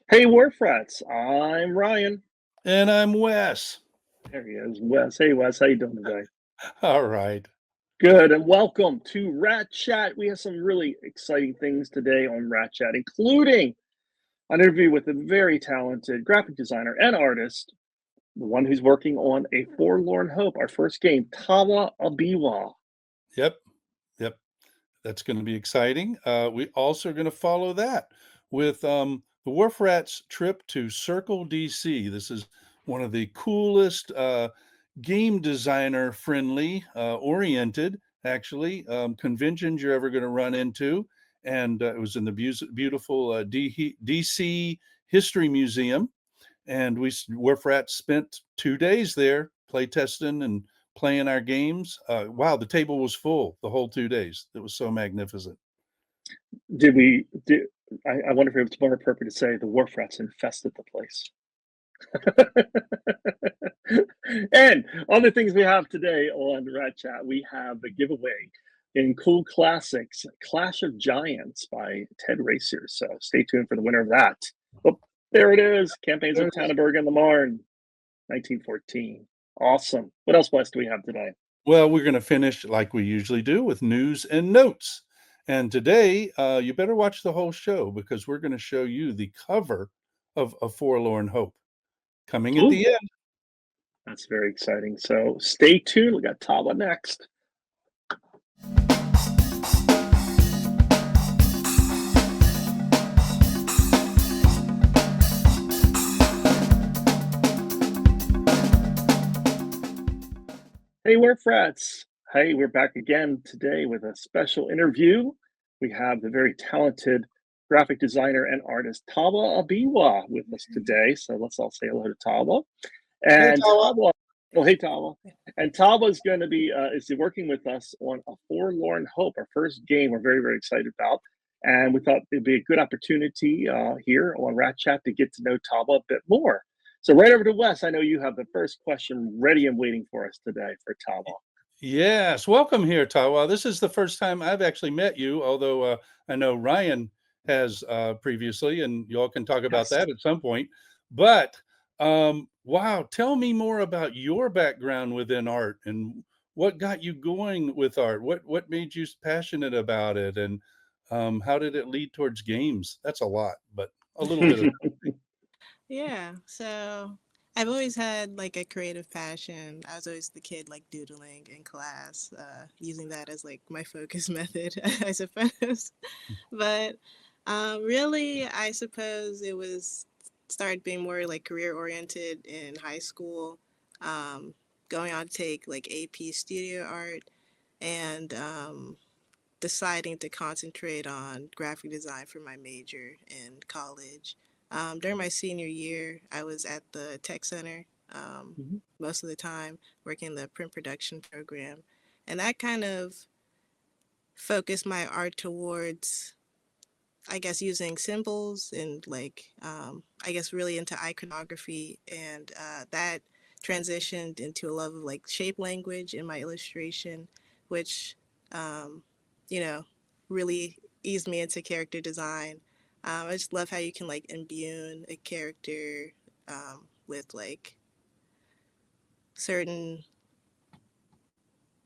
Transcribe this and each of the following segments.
Hey, Wharf Rats. I'm Ryan. And I'm Wes. There he is, Wes. Hey, Wes. How you doing today? All right. Good, and welcome to Rat Chat. We have some really exciting things today on Rat Chat, including an interview with a very talented graphic designer and artist, the one who's working on a Forlorn Hope, our first game, Tawa Abiwa. Yep. Yep. That's going to be exciting. We also are going to follow that with the Wharf Rats trip to Circle DC. This is one of the coolest game designer friendly, oriented, actually, conventions you're ever going to run into. And it was in the beautiful DC History Museum. And Wharf Rats spent 2 days there play testing and playing our games. Wow, the table was full the whole 2 days. It was so magnificent. Did we? Did, I wonder if it's more appropriate to say the Wharf Rats infested the place. And other things we have today on Rat Chat, we have the giveaway in Cool Classics, Clash of Giants by Ted Racer. So stay tuned for the winner of that. Oh, there it is. Campaigns There of it is. Tanneberg and the Marne, 1914. Awesome. What else, Wes, do we have today? Well, we're going to finish like we usually do with news and notes. And today, you better watch the whole show because we're going to show you the cover of A Forlorn Hope coming at Ooh, the end. that's very exciting. So stay tuned. We got Taba next. Hey, we're frats. Hey, we're back again today with a special interview. We have the very talented graphic designer and artist Tawa Abiwa with us today. So let's all say hello to Tawa. Hey, And Tawa. Tawa, oh hey Tawa, and Tawa is going to be is working with us on a Forlorn Hope, our first game. We're very excited about, and we thought it'd be a good opportunity here on Rat Chat to get to know Tawa a bit more. So right over to Wes. I know you have the first question ready and waiting for us today for Tawa. Yes, welcome here, Tawa. This is the first time I've actually met you, although I know Ryan has previously, and y'all can talk about Yes. that at some point. But wow, tell me more about your background within art and what got you going with art. What made you passionate about it, and how did it lead towards games? That's a lot, but a little bit of Yeah, so I've always had like a creative passion. I was always the kid like doodling in class, using that as like my focus method, I suppose. But really, I suppose it was started being more like career oriented in high school, um, going on to take like AP studio art and deciding to concentrate on graphic design for my major in college. During my senior year, I was at the tech center Mhm. most of the time, working in the print production program. And that kind of focused my art towards, I guess, using symbols and like, I guess, really into iconography. And that transitioned into a love of like shape language in my illustration, which, um, you know, really eased me into character design. I just love how you can like imbue a character with like certain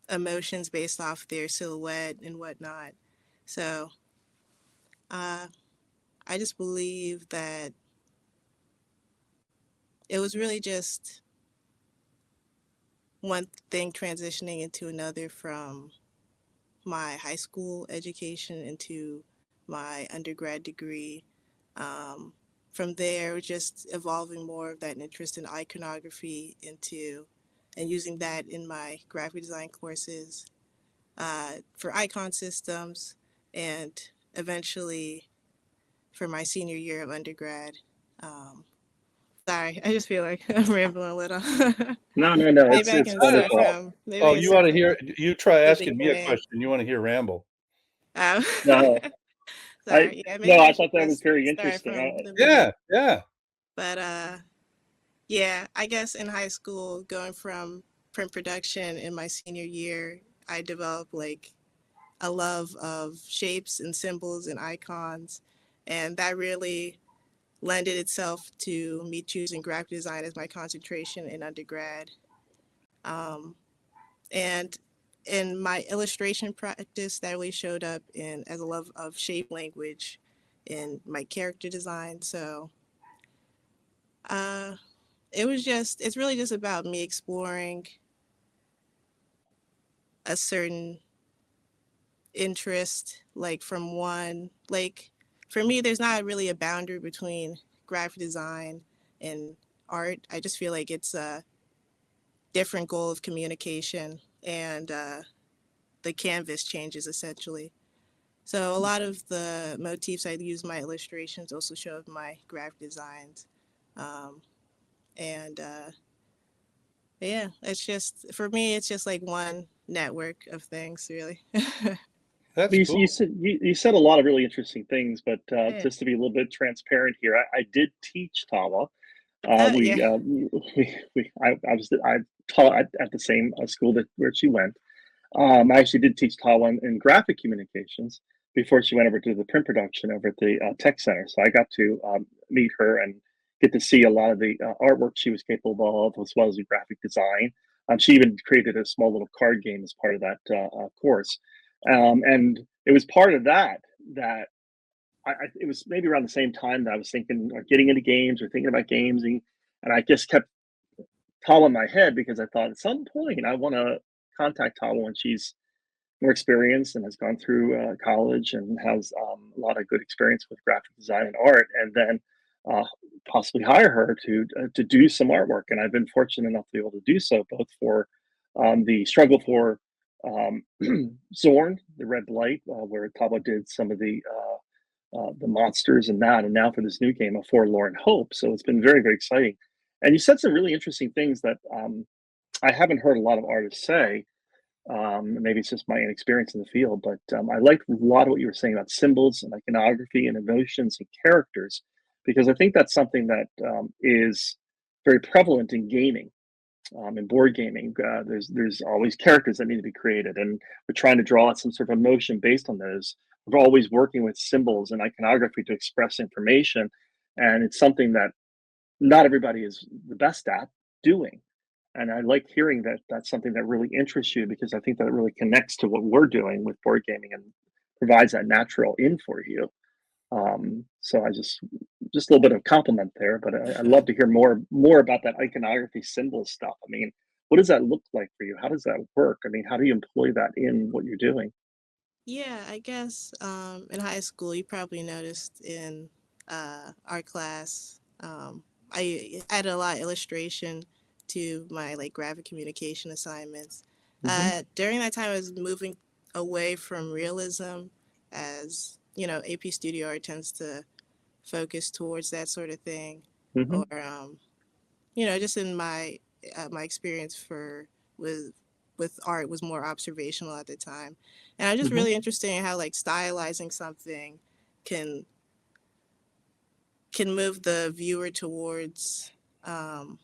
emotions based off their silhouette and whatnot. So uh, I just believe that it was really just one thing transitioning into another from my high school education into my undergrad degree. Um, from there, just evolving more of that interest in iconography into and using that in my graphic design courses for icon systems and eventually for my senior year of undergrad. Um, Sorry, I just feel like I'm rambling a little. No. Maybe I It's can start wonderful. from maybe I oh, can you ought start to from hear. You try the asking me a beginning. question. You want to hear ramble? Um, No, I Sorry, yeah, no, maybe I I should thought that was just very start interesting. from the Yeah, beginning. yeah. But yeah, I guess in high school, going from print production in my senior year, I developed like a love of shapes and symbols and icons, and that really lended itself to me choosing graphic design as my concentration in undergrad. Um, and in my illustration practice, that really showed up in as a love of shape language in my character design. So uh, it's really just about me exploring a certain interest, like from one, like for me, there's not really a boundary between graphic design and art. I just feel like it's a different goal of communication, and the canvas changes essentially. So a lot of the motifs I use in my illustrations also show up in my graphic designs. Um, and yeah, it's just, for me, it's just like one network of things, really. That's You cool. said you said a lot of really interesting things, but Yeah. just to be a little bit transparent here, I did teach Tawa. Yeah. I was I taught at the same school that where she went. I actually did teach Tawa in graphic communications before she went over to the print production over at the tech center. So I got to meet her and get to see a lot of the artwork she was capable of, as well as the graphic design. She even created a small little card game as part of that course, and it was part of that it was maybe around the same time that I was thinking or getting into games or thinking about games, and I just kept Tawa in my head because I thought at some point I want to contact Tawa when she's more experienced and has gone through college and has a lot of good experience with graphic design and art, and then uh, possibly hire her to do some artwork. And I've been fortunate enough to be able to do so, both for the struggle for um, Zorn, the Red Blight, where Tabo did some of the monsters and that, and now for this new game, A Forlorn Hope. So it's been very, very exciting. And you said some really interesting things that I haven't heard a lot of artists say. Maybe it's just my inexperience in the field, but I liked a lot of what you were saying about symbols and iconography and emotions and characters, because I think that's something that is very prevalent in gaming. In board gaming, there's always characters that need to be created, and we're trying to draw out some sort of emotion based on those. We're always working with symbols and iconography to express information, and it's something that not everybody is the best at doing. And I like hearing that that's something that really interests you, because I think that it really connects to what we're doing with board gaming and provides that natural in for you. So I just a little bit of compliment there, but I'd love to hear more about that iconography symbol stuff. I mean, what does that look like for you? How does that work? I mean, how do you employ that in what you're doing? Yeah, I guess in high school, you probably noticed in art class, I added a lot of illustration to my like graphic communication assignments. Hmm. During that time, I was moving away from realism, as you know, AP Studio Art tends to focus towards that sort of thing, Hmm. or you know, just in my experience for with with art was more observational at the time, and I'm just Hmm. really interested in how like stylizing something can can move the viewer towards um,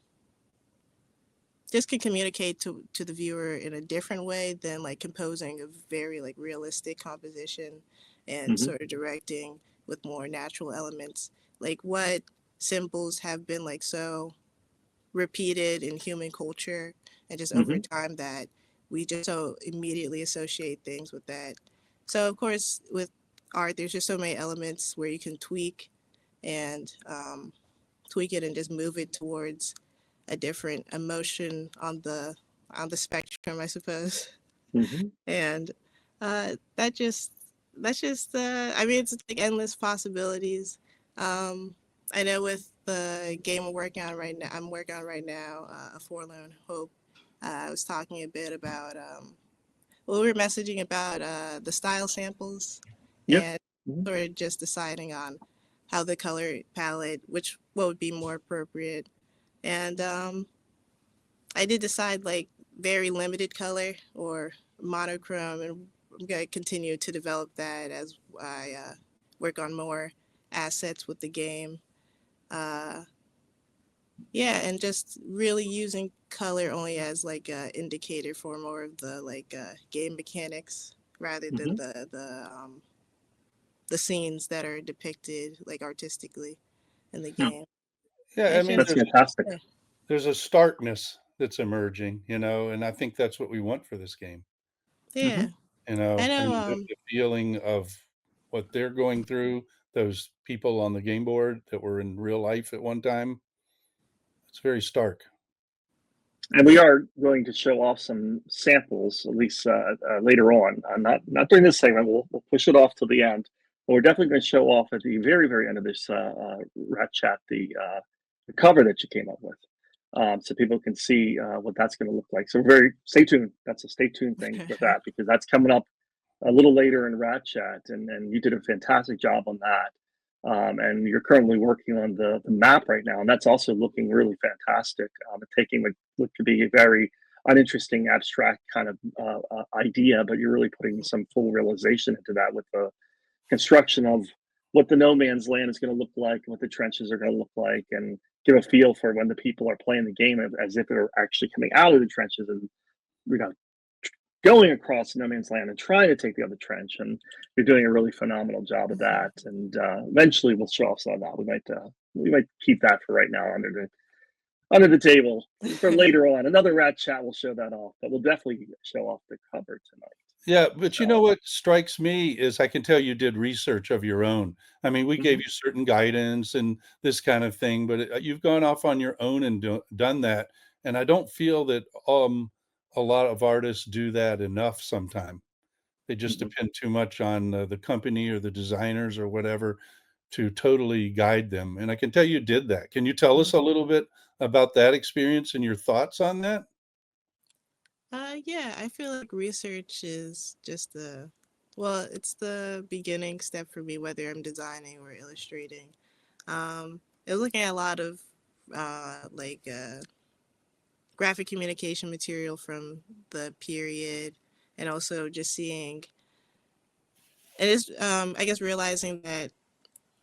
just can communicate to the viewer in a different way than like composing a very like realistic composition and Hmm. sort of directing with more natural elements. Like what symbols have been like so repeated in human culture and just over Hmm. time that we just so immediately associate things with that. So of course with art there's just so many elements where you can and tweak it and just move it towards a different emotion on the spectrum, I suppose. Hmm. And that just that's just I mean it's like endless possibilities. Um, I know with the game I'm working on right now, A Forlorn Hope. I was talking a bit about well, we were messaging about the style samples Yep. and Hmm. sort of just deciding on how the color palette, which what would be more appropriate. And I did decide like very limited color or monochrome, and I'm going to continue to develop that as I work on more assets with the game. Uh, yeah, and just really using color only as like a indicator for more of the like game mechanics rather than Hmm. the scenes that are depicted like artistically. in the game. Yeah, I It's mean, That's just fantastic. yeah. there's a starkness that's emerging, and I think that's what we want for this game, Yeah. I and know. the feeling of what they're going through, those people on the game board that were in real life at one time, it's very stark. And we are going to show off some samples, at least later on. Not during this segment. We'll push it off till the end. But we're definitely going to show off at the very very end of this Rat Chat the cover that you came up with, so people can see what that's going to look like. So very stay tuned. That's a stay tuned thing with that because that's coming up a little later in Rat Chat, and you did a fantastic job on that. And you're currently working on the map right now, and that's also looking really fantastic. Taking what could be a very uninteresting, abstract kind of idea, but you're really putting some full realization into that with the construction of what the no man's land is going to look like, what the trenches are going to look like, and give a feel for when the people are playing the game as if they're actually coming out of the trenches and you know going across no man's land and trying to take the other trench. And you're doing a really phenomenal job of that. And eventually, we'll show off some of that. We might keep that for right now under the table for later on. Another Rat Chat will show that off, but we'll definitely show off the cover tonight. Yeah, but you know So, what strikes me is I can tell you did research of your own. I mean, we gave mhm, you certain guidance and this kind of thing, but you've gone off on your own and done that. And I don't feel that a lot of artists do that enough sometimes. They just mhm. depend too much on the company or the designers or whatever to totally guide them. And I can tell you did that. Can you tell us a little bit about that experience and your thoughts on that? Yeah, I feel like research is just it's the beginning step for me, whether I'm designing or illustrating. I was looking at a lot of graphic communication material from the period, and also just seeing, and it's I guess realizing that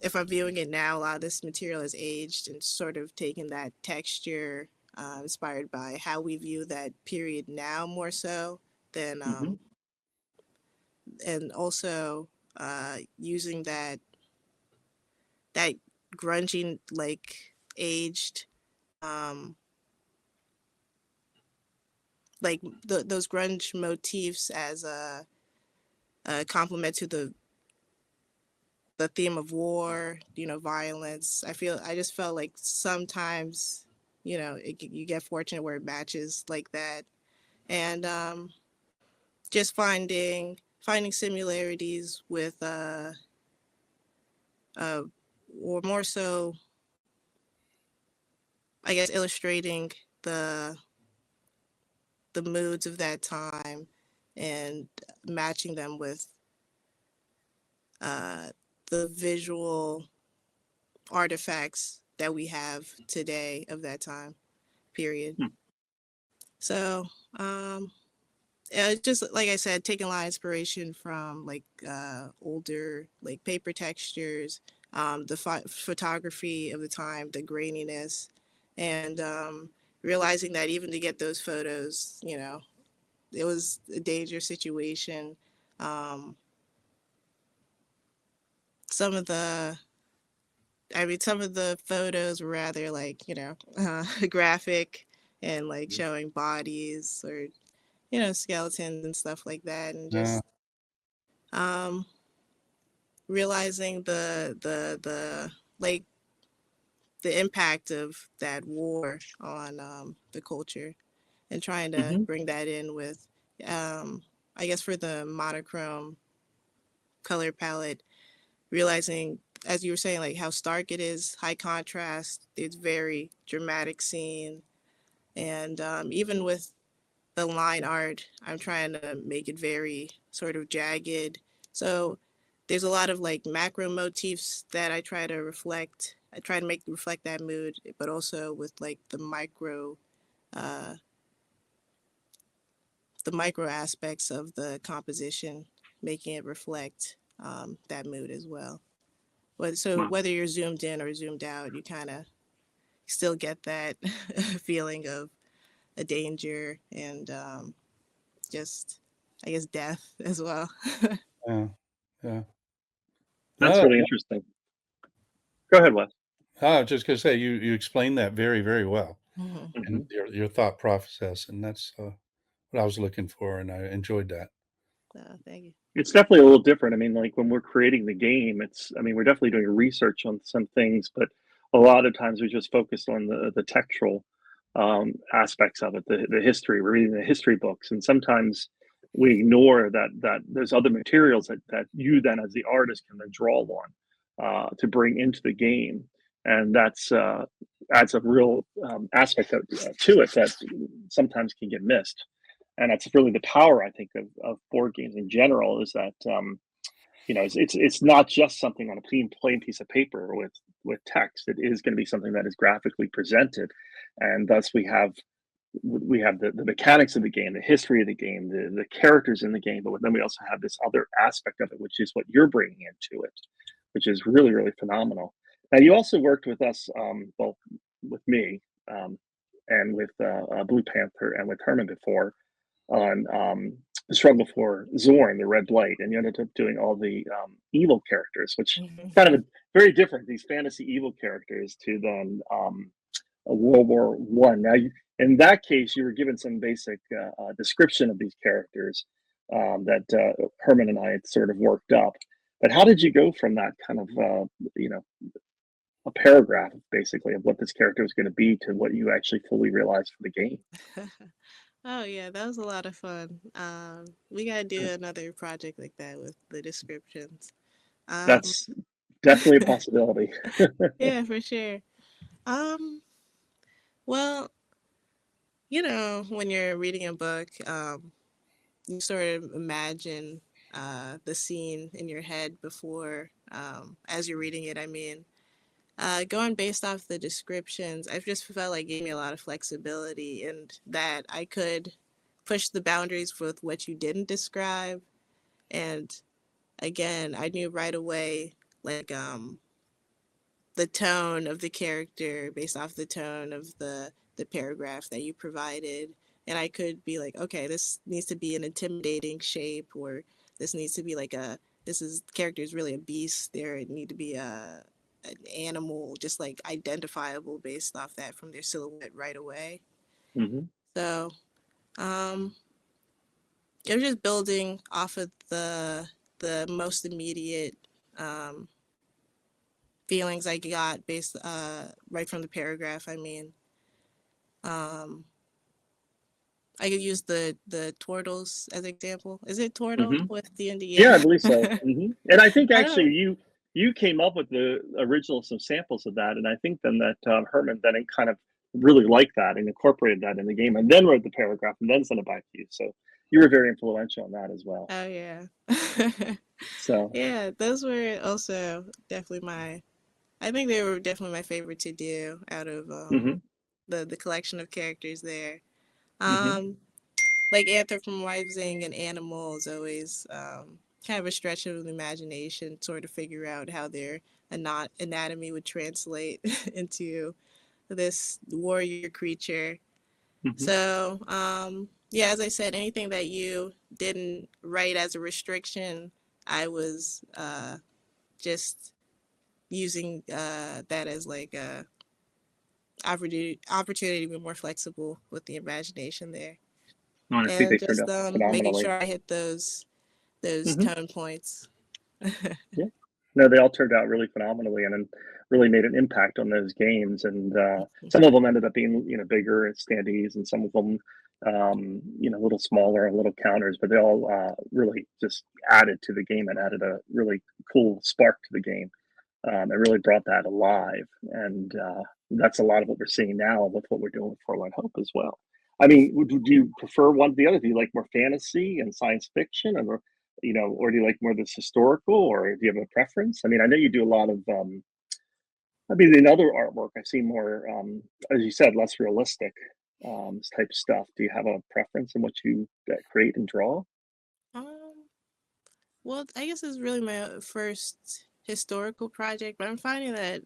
if I'm viewing it now, a lot of this material is aged and sort of taking that texture inspired by how we view that period now more so than Mhm. and also using that grungy like aged um like those grunge motifs as a complement to the theme of war, violence. I just felt like sometimes, you get fortunate where it matches like that, and just finding similarities with uh, or more so, I guess, illustrating the the moods of that time and matching them with uh, the visual artifacts that we have today of that time period. Hmm. So, it's just like I said, taking a lot of inspiration from like older like paper textures, the photography of the time, the graininess, and realizing that even to get those photos, it was a dangerous situation. Um, some of the some of the photos were rather like, graphic and like showing bodies or, skeletons and stuff like that. And Yeah. just um, realizing the like the impact of that war on the culture and trying to Mhm. bring that in with, I guess for the monochrome color palette, realizing, as you were saying, like how stark it is, high contrast, it's very dramatic scene. And even with the line art, I'm trying to make it very sort of jagged. So there's a lot of like macro motifs that I try to reflect. I try to make reflect that mood, but also with like uh, the micro aspects of the composition, making it reflect that mood as well. But so Wow. whether you're zoomed in or zoomed out, you kind of still get that feeling of a danger and just, I guess, death as well. Yeah. Yeah. That's No, really interesting. Go ahead, Wes. I was just gonna say, you explained that very, very well, Mhm. Mhm. and your thought process, and that's, what I was looking for, and I enjoyed that. So thank you. It's definitely a little different. I mean, like when we're creating the game, I mean, we're definitely doing research on some things, but a lot of times we just focused on the textual aspects of it, the history. We're reading the history books, and sometimes we ignore that there's other materials that you then, as the artist, can then draw on to bring into the game, and that's adds a real aspect to it that sometimes can get missed. And that's really the power, I think, of board games in general, is that it's not just something on a plain piece of paper with text. It is going to be something that is graphically presented, and thus we have the mechanics of the game, the history of the game, the characters in the game, but then we also have this other aspect of it, which is what you're bringing into it, which is really really phenomenal. Now you also worked with us, well, with me, and with Blue Panther and with Herman before on the struggle for Zorn, the Red Blight, and you ended up doing all the evil characters, which kind of very different. These fantasy evil characters to then a World War One. Now, in that case, you were given some basic description of these characters that Herman and I had sort of worked up. But how did you go from that kind of you know a paragraph basically of what this character was going to be to what you actually fully realized for the game? Oh yeah, that was a lot of fun. We gotta do another project like that with the descriptions. Um, That's definitely a possibility. yeah, for sure. Um, well, when you're reading a book, you sort of imagine the scene in your head before, as you're reading it. I mean, going based off the descriptions, I've just felt like gave me a lot of flexibility and that I could push the boundaries with what you didn't describe. And again, I knew right away, like, the tone of the character based off the tone of the paragraph that you provided, and I could be like, okay, this needs to be an intimidating shape, or this needs to be like a this is character is really a beast. There it need to be an animal, just like identifiable based off that from their silhouette right away. Hmm. So um it was just building off of the most immediate um feelings I got based right from the paragraph. I mean, um, I could use the turtles as an example. Is it turtle Hmm. with the India? Yeah, I Yeah. believe so. And I think I actually don't. you came up with the original some samples of that, and I think then that Herman then kind of really liked that and incorporated that in the game, and then wrote the paragraph and then sent it back to you. So you were very influential on that as well. Oh yeah. So Yeah, those were also definitely my. I think they were definitely my favorite to do out of hmm the collection of characters there. hmm Um, like anthropomorphizing an animal is always kind of a stretch of the imagination, sort of figure out how their anatomy would translate into this warrior creature. hmm So, yeah, as I said, anything that you didn't write as a restriction, I was just using that as like a opportunity to be more flexible with the imagination there, I think and they turned just out making phenomenally. sure I hit those Hmm. tone points. Yeah. No, they all turned out really phenomenally and then really made an impact on those games. And some of them ended up being, bigger standees, and some of them, a little smaller and little counters, but they all really just added to the game and added a really cool spark to the game. It really brought that alive. And that's a lot of what we're seeing now with what we're doing with Forlorn Hope as well. I mean, do you prefer one to the other? Do you like more fantasy and science fiction, or do you like more this historical, or do you have a preference? I mean, I know you do a lot of, I mean, in other artwork, I've seen more, as you said, less realistic type stuff. Do you have a preference in what you create and draw? um, well, I guess it's really my first historical project, but I'm finding that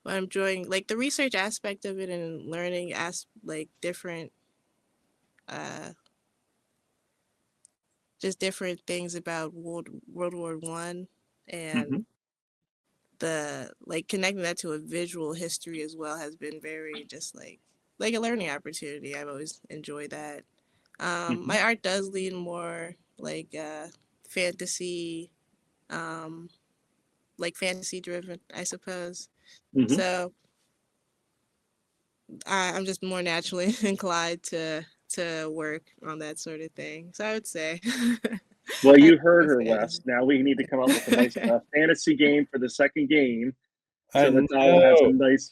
when I'm drawing, like the research aspect of it and learning like different, uh, just different things about World War One, and Hmm. the like connecting that to a visual history as well has been very just like a learning opportunity. I've always enjoyed that. Hmm. My art does lean more like fantasy, like fantasy driven, I suppose. Hmm. So I'm just more naturally inclined to work on that sort of thing. So I would say Well, I you like heard the her, Wes. fantasy. Now we need to come up with a nice fantasy game for the second game, I so that Tawa has a know. nice.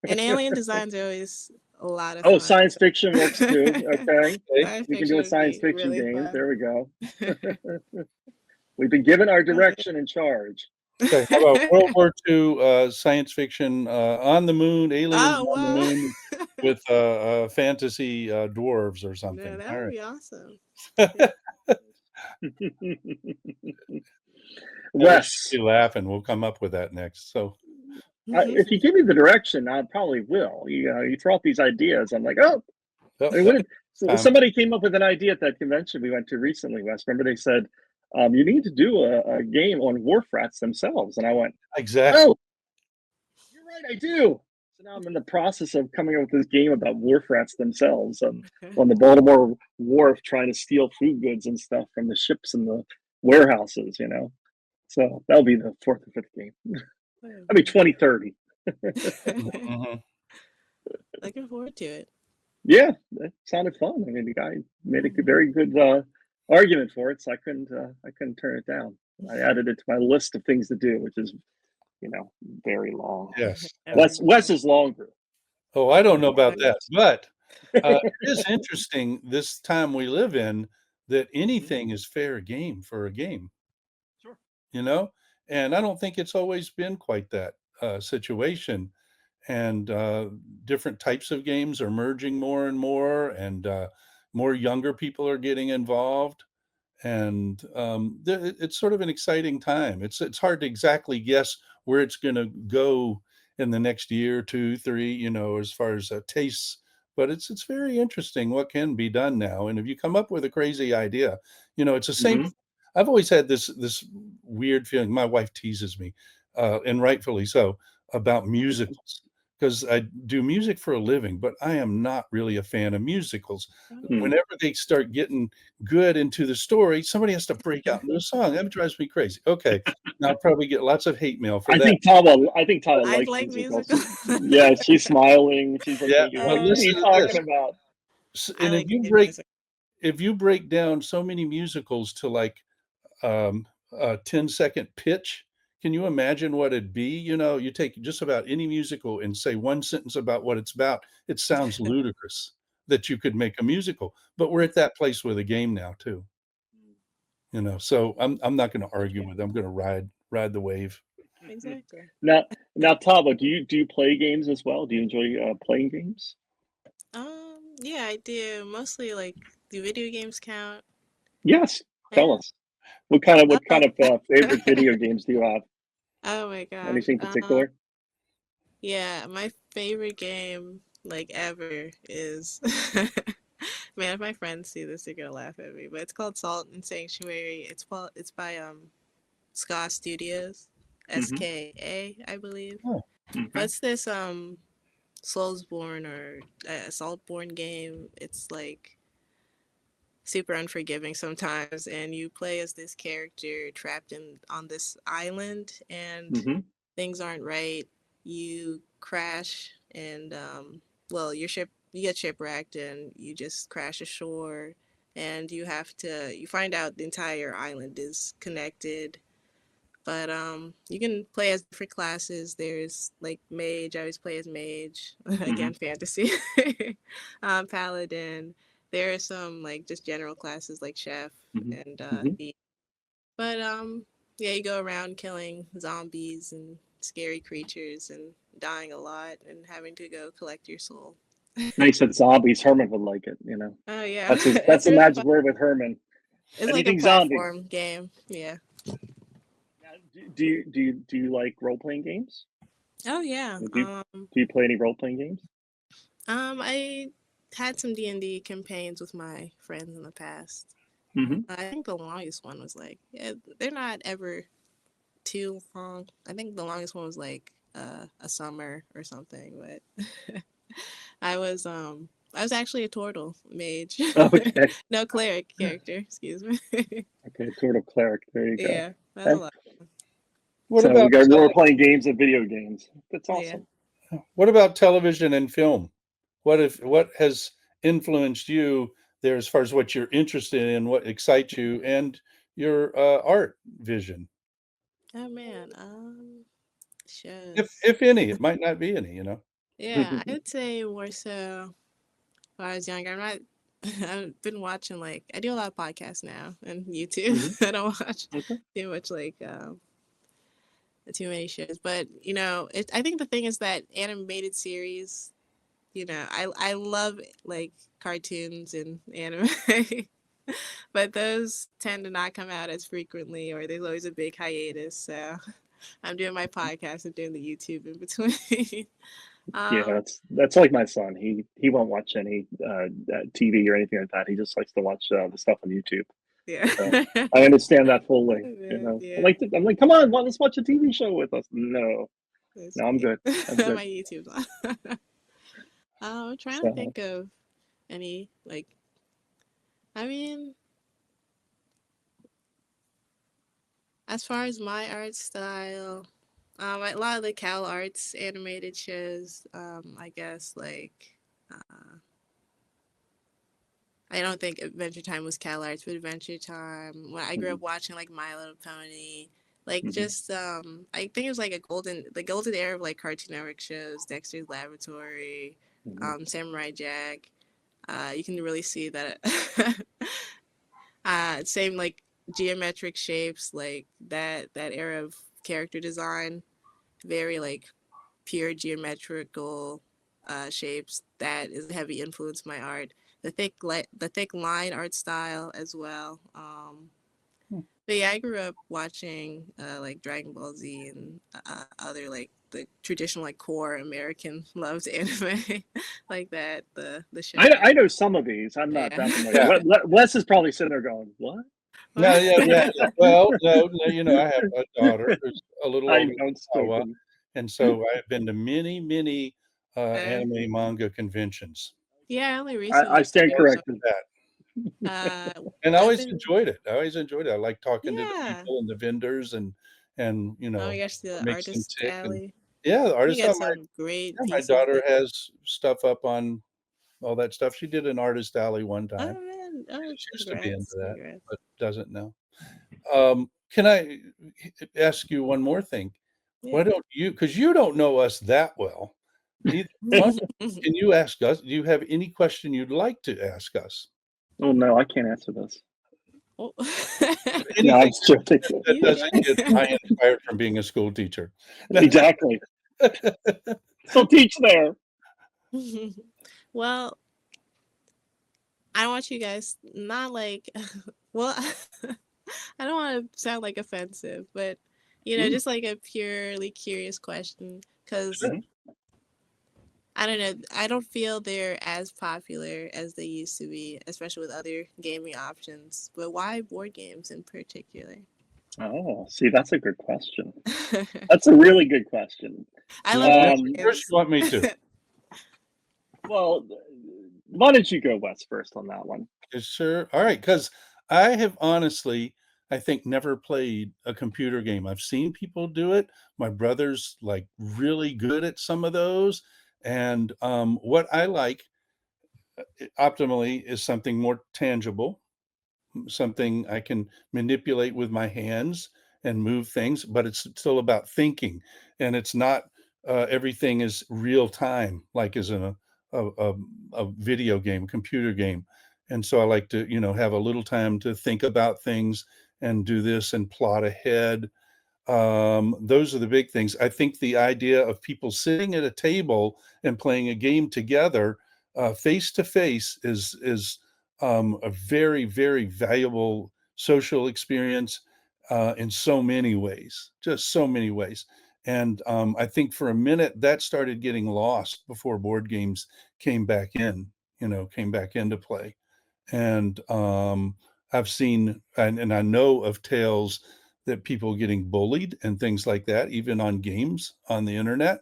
And alien designs are always a lot of Oh, fun. science fiction works too. Okay, Okay. Science we can do fiction a would science be fiction really game. fun. There we go. We've been given our direction and charge. Okay. How about World War II science fiction on the moon, aliens Oh, on the moon whoa. with fantasy dwarves or No, something? that All would right. be awesome. Yeah. Everybody's Wes, laughing. We'll come up with that next. So, if you give me the direction, I probably will. You throw out these ideas. I'm like, oh, I mean, yep, so time. somebody came up with an idea at that convention we went to recently, Wes. Remember they said, you need to do a game on wharf rats themselves. And I went, Exactly. oh, you're right, I do. So now I'm in the process of coming up with this game about wharf rats themselves on the Baltimore wharf trying to steal food goods and stuff from the ships and the warehouses. So that'll be the fourth or fifth game. That'll be 2030. Mhm. Looking forward to it. Yeah, that sounded fun. I mean, the guy made a very good argument for it, so I couldn't turn it down. I added it to my list of things to do, which is very long. Yes. Wes Every Wes day. is longer. Oh, I don't know Oh, about that, yes. but it is interesting this time we live in that Mhm. anything is fair game for a game, Sure. you know? And I don't think it's always been quite that situation. And different types of games are merging more and more, and more younger people are getting involved. And it's sort of an exciting time. It's hard to exactly guess where it's going to go in the next year, two, three, as far as tastes. But it's very interesting what can be done now. And if you come up with a crazy idea, it's the same. Hmm. I've always had this weird feeling. My wife teases me, and rightfully so, about musicals because I do music for a living, but I am not really a fan of musicals. Oh. Whenever they start getting good into the story, somebody has to break out into a song. That drives me crazy. Okay, now I'll probably get lots of hate mail for I that. think Tawa. I think Tawa I'd likes like musicals. musical. Yeah, she's smiling. She's like Yeah, thinking, but like, "What are you listen to talking this. about?" I And like good music. if you break down so many musicals to like a 10-second pitch, can you imagine what it'd be? You take just about any musical and say one sentence about what it's about. It sounds ludicrous that you could make a musical, but we're at that place with a game now too. So I'm not going to argue True. with. I'm going to ride the wave. Exactly. Now, now, Tawa, do you play games as well? Do you enjoy playing games? Yeah, I do. Mostly like, do video games count? Yes. Tell Yeah. us. What kind Oh. of favorite video games do you have? Oh my gosh. Anything particular? Yeah, my favorite game like ever is man, if my friends see this, they're gonna laugh at me. But it's called Salt and Sanctuary. It's by Ska Studios. Hmm. SKA, I believe. Oh, Hmm. But it's this Soulsborne or Saltborne game. It's like super unforgiving sometimes, and you play as this character trapped in on this island, and Hmm. things aren't right. You crash, and well, your ship you get shipwrecked, and you just crash ashore, and you find out the entire island is connected. But you can play as different classes. There's like mage. I always play as mage. Hmm. Again, fantasy. Paladin. There are some like just general classes like chef Hmm. and Hmm. thief. But yeah, you go around killing zombies and scary creatures and dying a lot and having to go collect your soul. Nice said zombies. Herman would like it. Oh yeah, That's his. That's it's the really magic fun. word with Herman. It's like a Anything zombie. platform game. Yeah. Now, do you like role playing games? Oh yeah. Do you play any role playing games? I had some D&D campaigns with my friends in the past. Hmm. I think the longest one was like, yeah, they're not ever too long. I think the longest one was like a summer or something. But I was actually a turtle mage. Okay. No cleric character. Excuse me. Okay. Turtle cleric. There you go. Yeah, that's a Okay. lot. What So about we're playing games and video games. That's Yeah. awesome. television and film? What has influenced you there as far as what you're interested in, what excites you, and your art vision, Oh man. if Shows. if any? It might not be any, you know. Yeah, I would say more so when I was younger. I'm not. I've been watching like I do a lot of podcasts now and YouTube. Mhm. I don't watch Okay. too much like too many shows, but I think the thing is that animated series. I love like cartoons and anime, but those tend to not come out as frequently, or there's always a big hiatus. So I'm doing my podcast and doing the YouTube in between. Yeah, um, that's like my son. He won't watch any TV or anything like that. He just likes to watch the stuff on YouTube. yeah. So I understand that fully. You Yeah, know, yeah, I'm like, come on, let's watch a TV show with us. No, that's no, I'm me. good. I'm good. My YouTube's on. I'm trying to So think of any like. I mean, as far as my art style, a lot of the Cal Arts animated shows. I guess like. I don't think Adventure Time was Cal Arts, but Adventure Time. When I grew mhm, up watching like My Little Pony, like mhm, just I think it was like the golden era of like Cartoon Network shows, Dexter's Laboratory, mhm. Samurai Jack. You can really see that. Same like geometric shapes, like that era of character design, very like pure geometrical shapes. That is a heavy influence my art. The thick line art style as well. But yeah, I grew up watching like Dragon Ball Z and other like the traditional like core American loved anime like that. The shonen. I know some of these. I'm not Yeah. that familiar. Yeah. Wes is probably sitting there going, "What?" No, yeah, yeah, yeah. Well, no, no, I have a daughter who's a little I older know it's than Tawa, stupid. and so I've been to many, many uh, anime manga conventions. yeah, I only I recently stand Always started did corrected. that. going. And I I've always been enjoyed it. I always enjoyed it. I like talking to the yeah. people and the vendors and Oh my gosh, what the makes them artist tick. And alley. yeah, the You artist got on some great my pieces daughter there. has stuff up on all that stuff. She did an artist alley one Oh time. man, oh She used to be into congrats, that, congrats. but doesn't now. Can I ask you one more thing? Yeah. Why don't you, because you don't know us that well, either. Can you ask us? Do you have any question you'd like to ask us? Oh no, I can't answer this. Oh. No, I'm Anything joking. that You doesn't get can. Ryan fired from being a school teacher. Exactly. Still teach there. Well, I want you guys not like well I don't want to sound like offensive, but Mm, just like a purely curious question cuz Sure. mhm. I don't know, I don't feel they're as popular as they used to be, especially with other gaming options. But why board games in particular? Oh, see, that's a good question. That's a really good question. I You love want to board answer Um, first? games. You want me to? well, why don't you go West first on that one? Yes, sure. All right, because I have honestly, I think, never played a computer game. I've seen people do it. My brother's like really good at some of those. And what I like optimally is something more tangible, something I can manipulate with my hands and move things, but it's still about thinking. And it's not everything is real time, like is in a video game, computer game. And so I like to, have a little time to think about things and do this and plot ahead. Those are the big things. I think the idea of people sitting at a table and playing a game together, face to face, is a very, very valuable social experience in so many ways, just so many ways. And I think for a minute that started getting lost before board games came back in, came back into play. And I've seen and I know of tales that people getting bullied and things like that, even on games on the internet.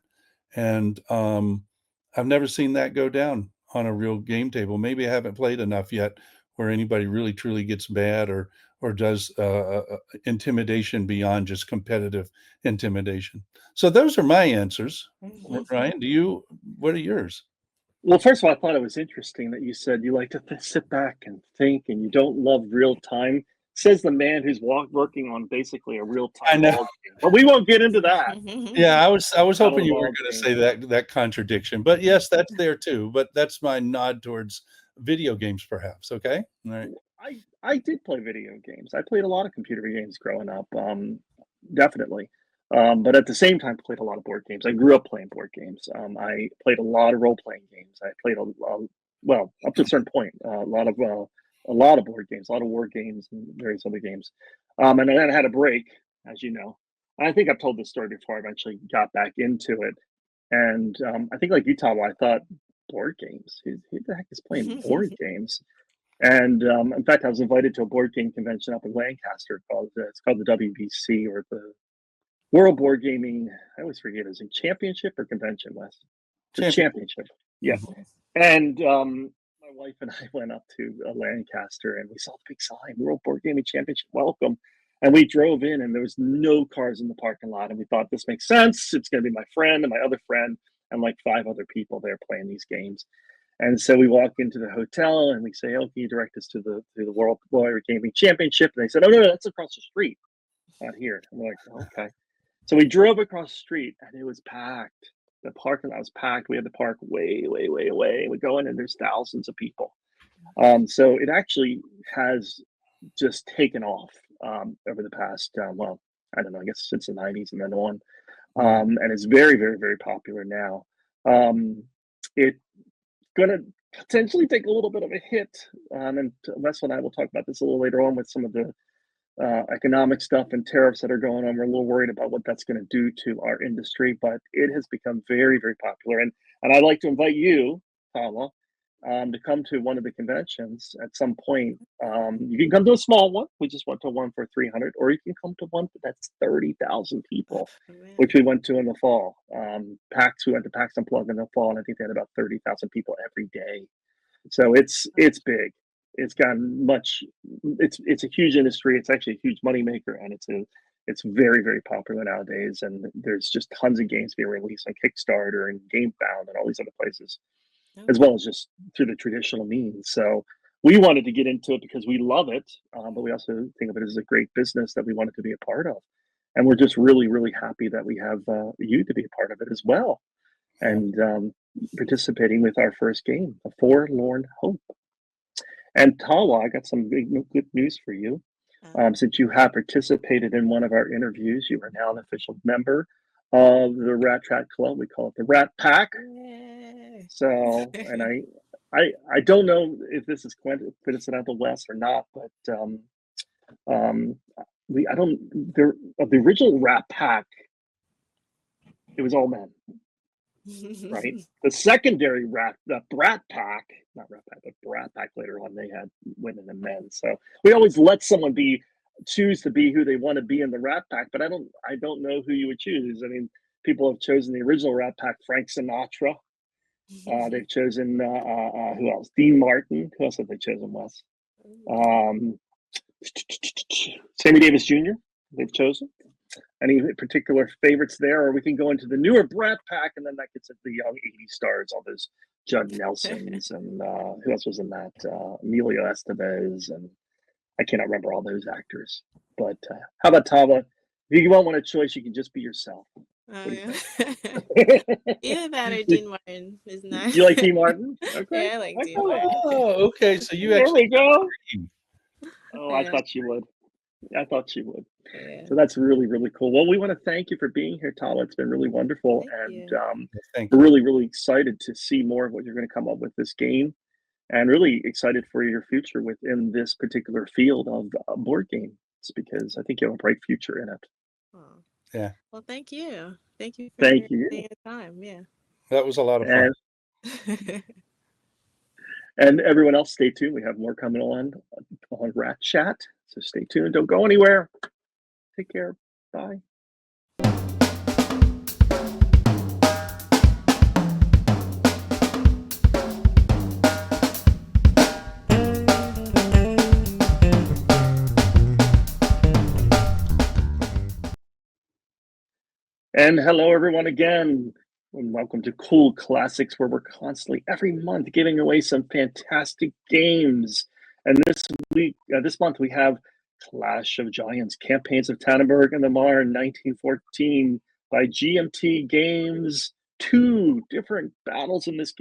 And I've never seen that go down on a real game table. Maybe I haven't played enough yet where anybody really truly gets bad or does intimidation beyond just competitive intimidation. So those are my answers. Ryan, what are yours? Well, first of all, I thought it was interesting that you said you like to sit back and think and you don't love real time. Says the man who's working on basically a real I time know. ball game. But we won't get into that. Yeah, I was hoping you were ball going to game. say that contradiction, but yes, that's there too. But that's my nod towards video games, perhaps. Okay, all right. I did play video games. I played a lot of computer games growing up, definitely. But at the same time, played a lot of board games. I grew up playing board games. I played a lot of role playing games. I played well, up to a certain point, a lot of board games, a lot of war games, and various other games. And then I had a break, as you know. I think I've told this story before. I eventually got back into it, and I think like you, Tawa, I thought board games. Who the heck is playing board games? And in fact, I was invited to a board game convention up in Lancaster it's called the WBC, or the World Board Gaming. I always forget, is it championship or convention, Wes? The championship. Yeah. Mhm. And my wife and I went up to Lancaster, and we saw the big sign, World Board Gaming Championship, welcome. And we drove in, and there was no cars in the parking lot. And we thought, this makes sense. It's going to be my friend and my other friend and like 5 other people there playing these games. And so we walk into the hotel and we say, "Oh, can you direct us to the World Board Gaming Championship?" And they said, "Oh no, that's across the street, not here." And we're like, "Okay." So we drove across the street, and it was packed. The parking lot was packed. We had to park way, way, way away. We go in, and there's thousands of people. So it actually has just taken off over the past, well, I don't know, I guess since the 90s and then on. And it's very, very, very popular now. It's going to potentially take a little bit of a hit. And Wes and I will talk about this a little later on with some of the economic stuff and tariffs that are going on. We're a little worried about what that's going to do to our industry, but it has become very, very popular. And I'd like to invite you, Tawa, to come to one of the conventions at some point. You can come to a small one. We just went to one for 300, or you can come to one that's 30,000 people, which we went to in the fall. We went to PAX Unplugged in the fall, and I think they had about 30,000 people every day. So it's big. It's gotten much. It's a huge industry. It's actually a huge moneymaker, and it's very, very popular nowadays. And there's just tons of games being released on Kickstarter and GameFound and all these other places, as well as just through the traditional means. So we wanted to get into it because we love it, but we also think of it as a great business that we wanted to be a part of. And we're just really, really happy that we have you to be a part of it as well, and participating with our first game, A Forlorn Hope. And Tawa, I got some good news for you. Since you have participated in one of our interviews, you are now an official member of the Rat Track Club. We call it the Rat Pack. Yay. So, and I don't know if this is coincidental, Wes, or not, but I don't. The original Rat Pack, it was all men, right? The secondary the Brat Pack, not Rat Pack, but Brat Pack later on, they had women and men. So we always let someone choose to be who they want to be in the Rat Pack, but I don't know who you would choose. I mean, people have chosen the original Rat Pack, Frank Sinatra. They've chosen who else? Dean Martin. Who else have they chosen, Wes? Sammy Davis Jr. They've chosen. Any particular favorites there, or we can go into the newer Brat Pack, and then that gets into the young '80s stars, all those Judd Nelsons and who else was in that? Emilio Estevez, and I cannot remember all those actors. But how about Tava? If you want one a choice, you can just be yourself. Oh, yeah. Either that or You, Dean Martin is nice. you like Dean Martin? Okay. Yeah, I like Dean Okay. Martin. Oh, okay. So you There actually we go. agree. Oh, I thought you would. I thought you would. Yeah. So that's really, really cool. Well, we want to thank you for being here, Tala. It's been really wonderful. Thank And you. Thank we're you. really, really excited to see more of what you're going to come up with this game, and really excited for your future within this particular field of board games, because I think you have a bright future in it. Oh. Yeah. Well, thank you. Thank you for Thank you. taking the time. Yeah. That was a lot of fun. And everyone else, stay tuned. We have more coming on Rat Chat. So stay tuned. Don't go anywhere. Take care. Bye. And hello, everyone, again. And welcome to Cool Classics, where we're constantly, every month, giving away some fantastic games. And this month, we have Clash of Giants, Campaigns of Tannenberg and the Marne, 1914, by GMT Games. Two different battles in this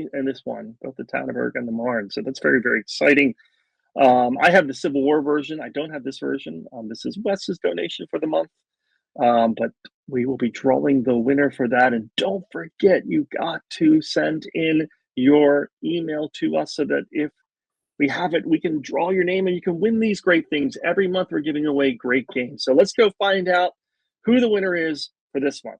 one, both the Tannenberg and the Marne. So that's very, very exciting. I have the Civil War version. I don't have this version. This is Wes's donation for the month. But we will be drawing the winner for that. And don't forget, you got to send in your email to us so that if we have it, we can draw your name and you can win these great things. Every month, we're giving away great games. So let's go find out who the winner is for this month.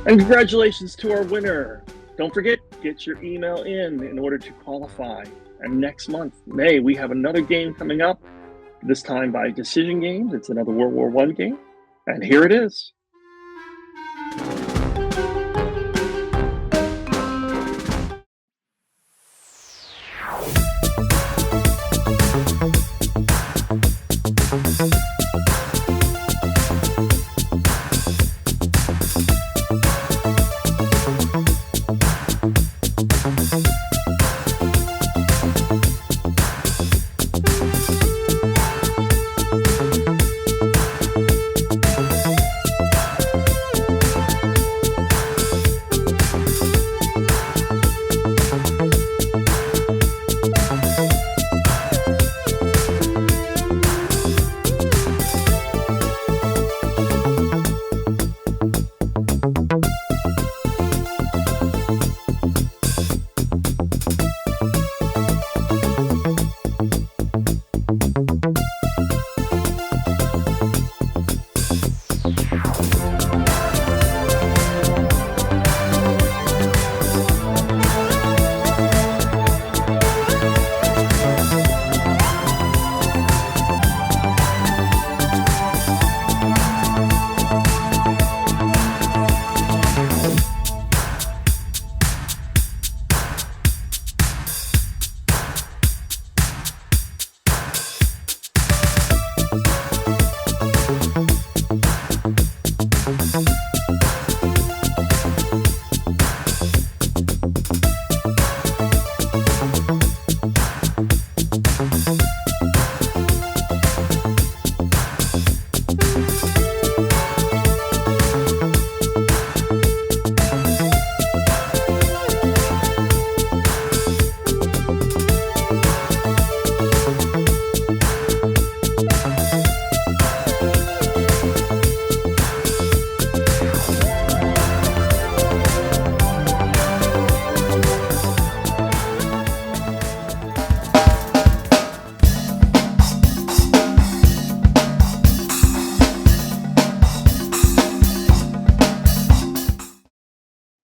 And congratulations to our winner. Don't forget, get your email in order to qualify. And next month, May, we have another game coming up, this time by Decision Games. It's another World War I game. And here it is.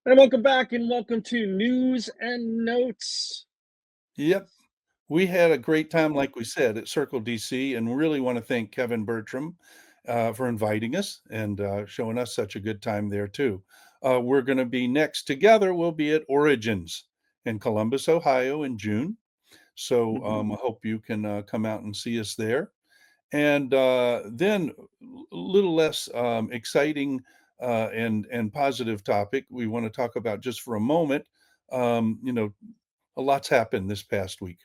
And welcome back, and welcome to News and Notes. Yep. We had a great time, like we said, at Circle DC, and really want to thank Kevin Bertram for inviting us and showing us such a good time there, too. We're going to be next together. We'll be at Origins in Columbus, Ohio in June. So I hope you can come out and see us there. And then a little less exciting and positive topic we want to talk about just for a moment. A lot's happened this past week.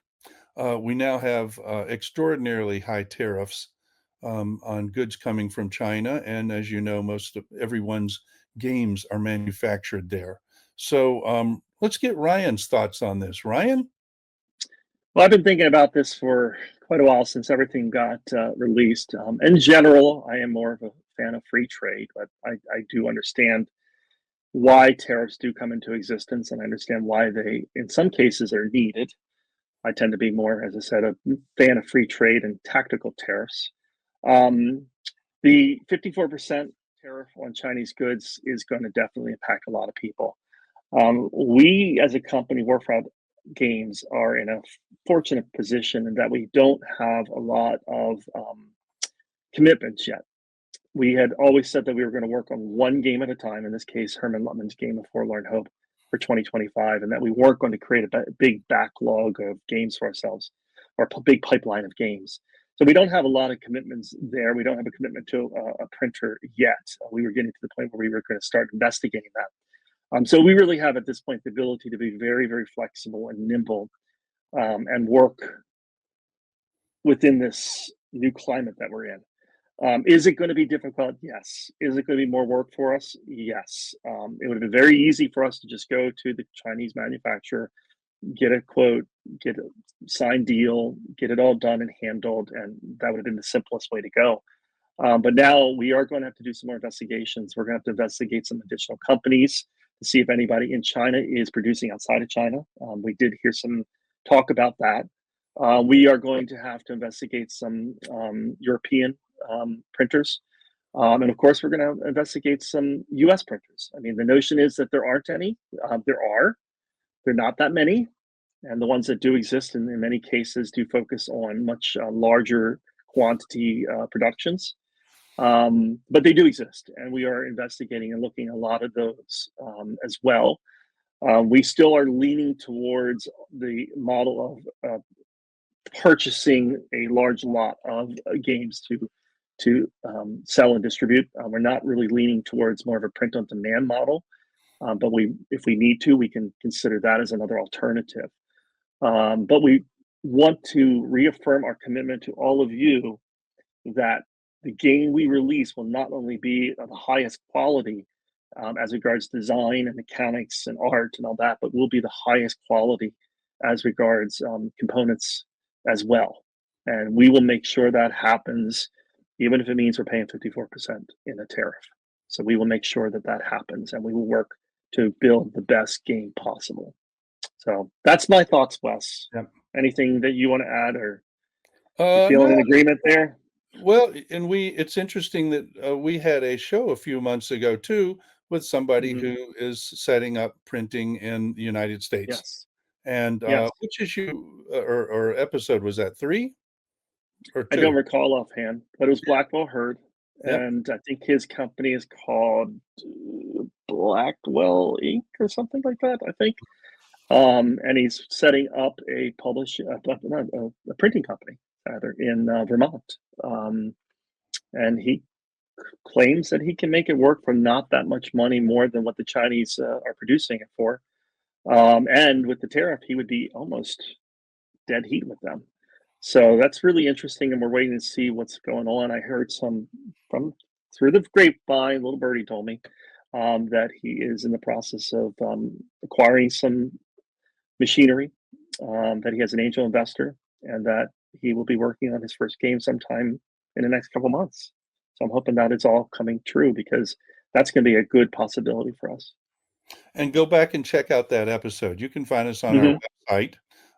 We now have extraordinarily high tariffs on goods coming from China. And as you know, most of everyone's games are manufactured there. So let's get Ryan's thoughts on this. Ryan? Well, I've been thinking about this for quite a while since everything got released. In general, I am more of a fan of free trade, but I do understand why tariffs do come into existence, and I understand why they, in some cases, are needed. I tend to be more, as I said, a fan of free trade and tactical tariffs. Um, the 54% tariff on Chinese goods is going to definitely impact a lot of people. We, as a company, Wharf Rat Games, are in a fortunate position in that we don't have a lot of commitments yet. We had always said that we were going to work on one game at a time, in this case, Herman Luttman's Game of Forlorn Hope for 2025, and that we weren't going to create a big backlog of games for ourselves or a big pipeline of games. So we don't have a lot of commitments there. We don't have a commitment to a printer yet. We were getting to the point where we were going to start investigating that. So we really have at this point the ability to be very, very flexible and nimble and work within this new climate that we're in. Is it going to be difficult? Yes. Is it going to be more work for us? Yes. It would have been very easy for us to just go to the Chinese manufacturer, get a quote, get a signed deal, get it all done and handled, and that would have been the simplest way to go. But now we are going to have to do some more investigations. We're going to have to investigate some additional companies to see if anybody in China is producing outside of China. We did hear some talk about that. We are going to have to investigate some European printers. And of course, we're going to investigate some US printers. I mean, the notion is that there aren't any. They're not that many. And the ones that do exist in many cases do focus on much larger quantity productions. But they do exist, and we are investigating and looking at a lot of those as well. We still are leaning towards the model of purchasing a large lot of games to sell and distribute. We're not really leaning towards more of a print-on-demand model, but if we need to, we can consider that as another alternative. But we want to reaffirm our commitment to all of you that the game we release will not only be of the highest quality as regards design and mechanics and art and all that, but will be the highest quality as regards components as well. And we will make sure that happens, even if it means we're paying 54% in a tariff. So we will make sure that that happens, and we will work to build the best game possible. So that's my thoughts, Wes. Yep. Anything that you want to add, or you feeling No, an agreement there? well, and it's interesting that we had a show a few months ago too with somebody Mhm. who is setting up printing in the United States. Yes. And Yes. which issue or episode was that? 3 or I don't 2? recall offhand, but it was Blackwell Hurd, Yep. and I think his company is called Blackwell Inc. or something like that, I think. And he's setting up a printing company rather in Vermont. And he claims that he can make it work for not that much money more than what the Chinese are producing it for. And with the tariff, he would be almost dead heat with them. So that's really interesting, and we're waiting to see what's going on. I heard some from through the grapevine, little birdie told me that he is in the process of acquiring some machinery, that he has an angel investor, and that he will be working on his first game sometime in the next couple months. So I'm hoping that it's all coming true, because that's going to be a good possibility for us. And go back and check out that episode. You can find us on our Hmm. website.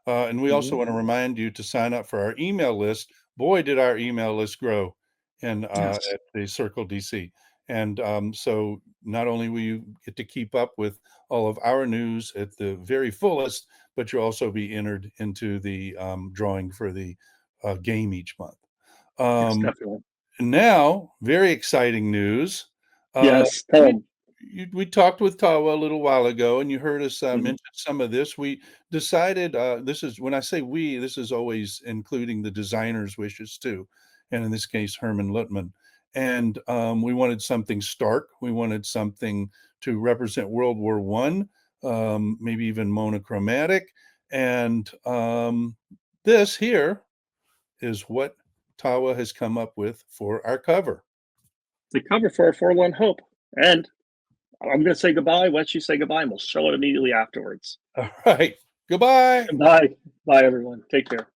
And we also Hmm. want to remind you to sign up for our email list. Boy, did our email list grow Yes. at the Circle DC. And so not only will you get to keep up with all of our news at the very fullest, but you'll also be entered into the drawing for the game each month. Yes, Um, definitely. Now, very exciting news. Yes, tell We him. we talked with Tawa a little while ago, and you heard us Mhm. mention some of this. We decided, this is when I say we, this is always including the designer's wishes too, and in this case, Herman Luttman. And we wanted something stark. We wanted something to represent World War One, maybe even monochromatic. And this here is what Tawa has come up with for our cover. The cover for a Forlorn Hope. And I'm going to say goodbye. Wes, you say goodbye, and we'll show it immediately afterwards. All right. Goodbye. Bye. Bye, everyone. Take care.